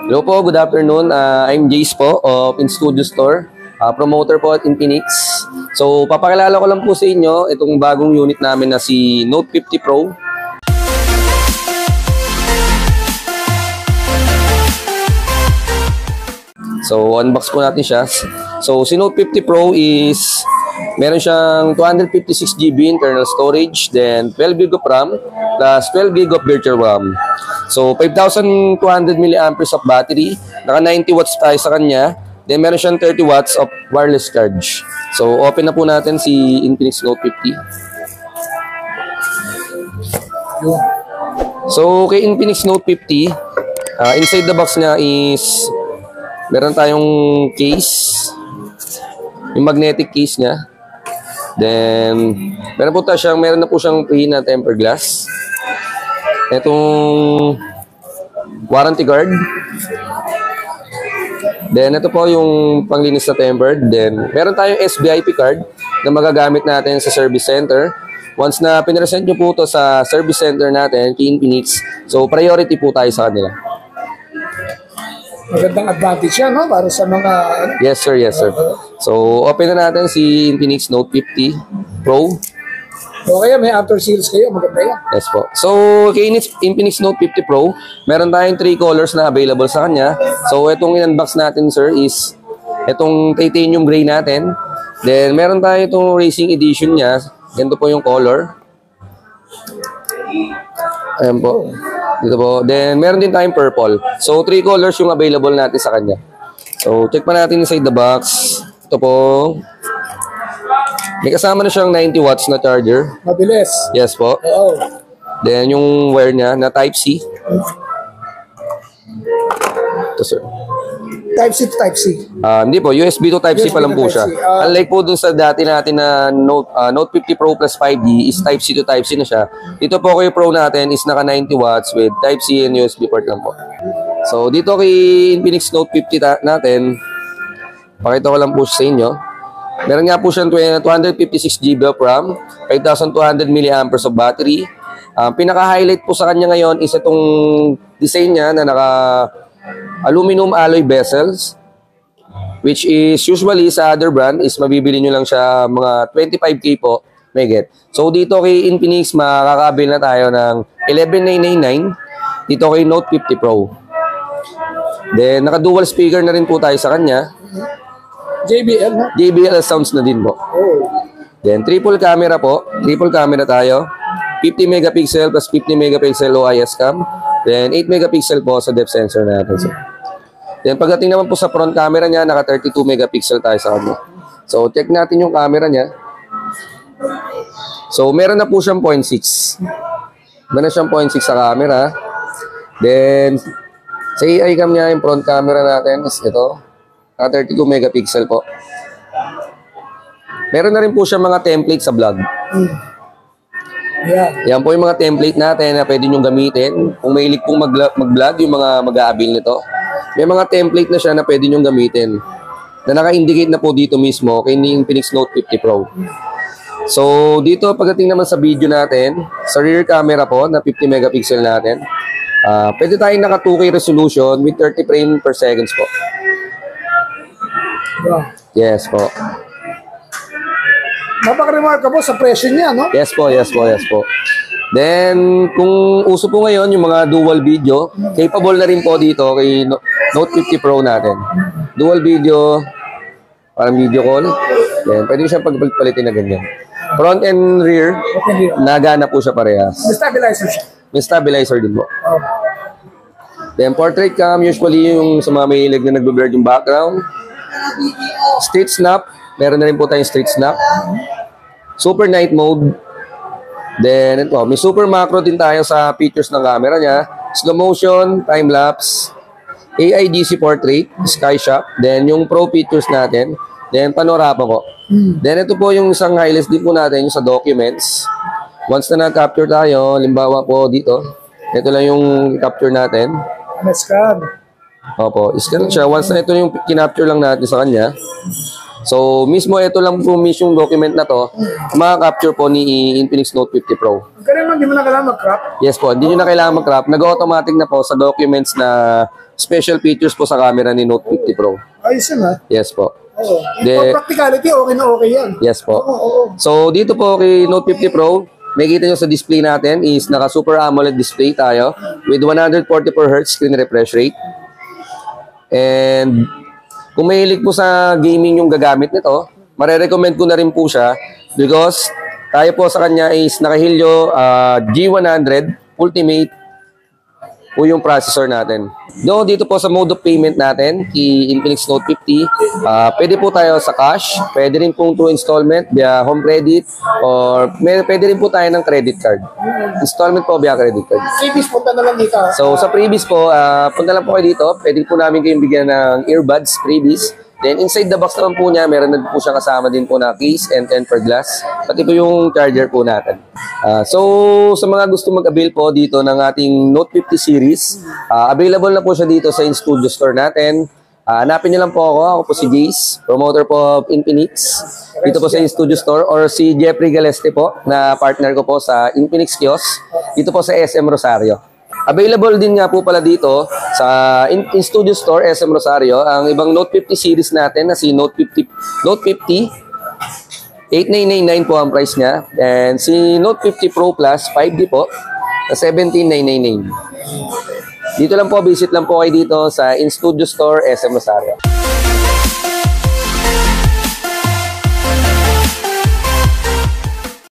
Hello po, good afternoon. I'm Jace po of InStudio Store, promoter po at Infinix. So, papakilala ko lang po sa inyo itong bagong unit namin na si Note 50 Pro. So, unbox po natin siya. So, si Note 50 Pro is meron siyang 256GB internal storage, then 12GB of RAM, plus 12GB of virtual RAM. So, 5,200 mAh of battery, naka 90 watts tayo sa kanya, then meron siyang 30 watts of wireless charge. So, open na po natin si Infinix Note 50. So, kay Infinix Note 50, inside the box niya is meron tayong case, yung magnetic case niya. Then, meron na po siyang free na tempered glass. Itong warranty card. Then, ito po yung panglinis na tempered. Then, meron tayong SBIP card na magagamit natin sa service center. Once na pinresent nyo po ito sa service center natin, kay Infinix, so priority po tayo sa kanila. Magandang advantage yan, no? Para sa mga... Yes, sir. Yes, sir. So, open na natin si Infinix Note 50 Pro. O kaya may after sales kayo, maganda yan. Yes po. So, kay Infinix Note 50 Pro, meron tayong 3 colors na available sa kanya. So, itong in-unbox natin, sir, is itong titanium gray natin. Then, meron tayo itong racing edition niya. Ganito po yung color. Ayan po. Dito po. Then, meron din tayong purple. So, 3 colors yung available natin sa kanya. So, check pa natin inside the box. Ito po. May kasama na siyang 90 watts na charger. Mabilis. Yes po. Oo. Then, yung wire niya na Type-C. Ito, sir. Type-C to Type-C. Hindi po. USB to Type-C pa lang po siya. Unlike po dun sa dati natin na Note 50 Pro plus 5D is Type-C to Type-C na siya. Dito po kay Pro natin is naka 90 watts with Type-C and USB port lang po. So, dito kay Infinix Note 50 natin, pakita ko lang po sa inyo. Meron nga po siyang 256GB of RAM, 5,200 mAh of battery. Pinaka-highlight po sa kanya ngayon is itong design niya na naka-aluminum alloy bezels, which is usually sa other brand is mabibili nyo lang siya mga 25K po, may get. So dito kay Infinix makakabil na tayo ng 11,999 dito kay Note 50 Pro. Then naka-dual speaker na rin po tayo sa kanya. JBL, no? JBL sounds na din po. Oh. Then triple camera po. Triple camera tayo. 50 megapixel plus 50 megapixel OIS cam. Then 8 megapixel po sa depth sensor natin. Then pagdating naman po sa front camera niya, naka 32 megapixel tayo sa kanya. So check natin yung camera niya. So meron na po siyang 0.6. Meron na siyang 0.6 sa camera. Then sa AI cam niya, yung front camera natin is ito. 32 megapixel po. Meron na rin po siya mga template sa vlog. Yeah. Yan po yung mga template natin na pwede nyo gamitin. Kung may hilig pong mag-vlog, yung mga mag-aabil nito. May mga template na siya na pwede nyo gamitin. Na naka-indicate na po dito mismo kay Infinix Note 50 Pro. So, dito pagdating naman sa video natin, sa rear camera po na 50 megapixel natin, pwede tayong naka 2K resolution with 30 frames per seconds po. Wow. Yes po. Napaka-remarkable sa presyo niya, no? Yes po, yes po, yes po. Then, kung uso po ngayon yung mga dual video, capable na rin po dito kay Note 50 Pro natin. Dual video, parang video call. Then, pwede siya pagpalitin na ganyan. Front and rear, nagana po siya parehas. May stabilizer siya. May stabilizer din po. Oh. Then, portrait cam, usually yung sa mga mahilig na nagbe-blur yung background. Street snap, meron na rin po tayong street snap. Super night mode. Then, ito, may super macro din tayo sa features ng camera niya. Slow motion, time lapse, AIGC portrait, sky shot. Then, yung pro features natin. Then, panorama po. Then, ito po yung isang highlights din po natin, yung sa documents. Once na nag-capture tayo, limbawa po dito, ito lang yung capture natin. Scan. Opo, scan siya. Once na ito yung kinapture lang natin sa kanya. So, mismo ito lang po mismo yung document na to, makaka-capture po ni Infinix Note 50 Pro. Kaya naman, hindi mo na kailangan mag-crop? Yes po, hindi nyo na kailangan mag-crop. Nag-automatic na po sa documents na special features po sa camera ni Note 50 Pro. Ayos yun ha. Yes po. Oo. De- For practicality, okay na okay yan. Yes po. Oo. So, dito po kay Note 50 Pro, makikita nyo sa display natin is naka Super AMOLED display tayo with 144Hz screen refresh rate. And kung mahilig po sa gaming yung gagamit nito, marirecommend ko na rin po siya because tayo po sa kanya is naka Helio G100 Ultimate po yung processor natin. No, dito po sa mode of payment natin, Infinix Note 50, pwede po tayo sa cash, pwede rin pong through installment via home credit, or pwede rin po tayo ng credit card. Installment po via credit card. Previous, punta na lang dito. So sa previous po, punta lang po kayo dito, pwede po namin kayong bigyan ng earbuds previous. Then inside the box naman po niya, meron na po siya kasama din po na case and tempered glass. Pati po yung charger po natin. So sa mga gusto mag-avail po dito ng ating Note 50 series, available na po siya dito sa in-studio store natin. Hanapin niyo lang po ako. Ako po si Jace, promoter po of Infinix. Dito po sa in-studio store, or si Jeffrey Galeste po, na partner ko po sa Infinix Kiosk. Dito po sa SM Rosario. Available din nga po pala dito sa in-studio store SM Rosario ang ibang Note 50 series natin na si Note 50 8,999 po ang price niya, and si Note 50 Pro Plus 5D po na 17,999. Dito lang po, visit lang po kayo dito sa in-studio store SM Rosario.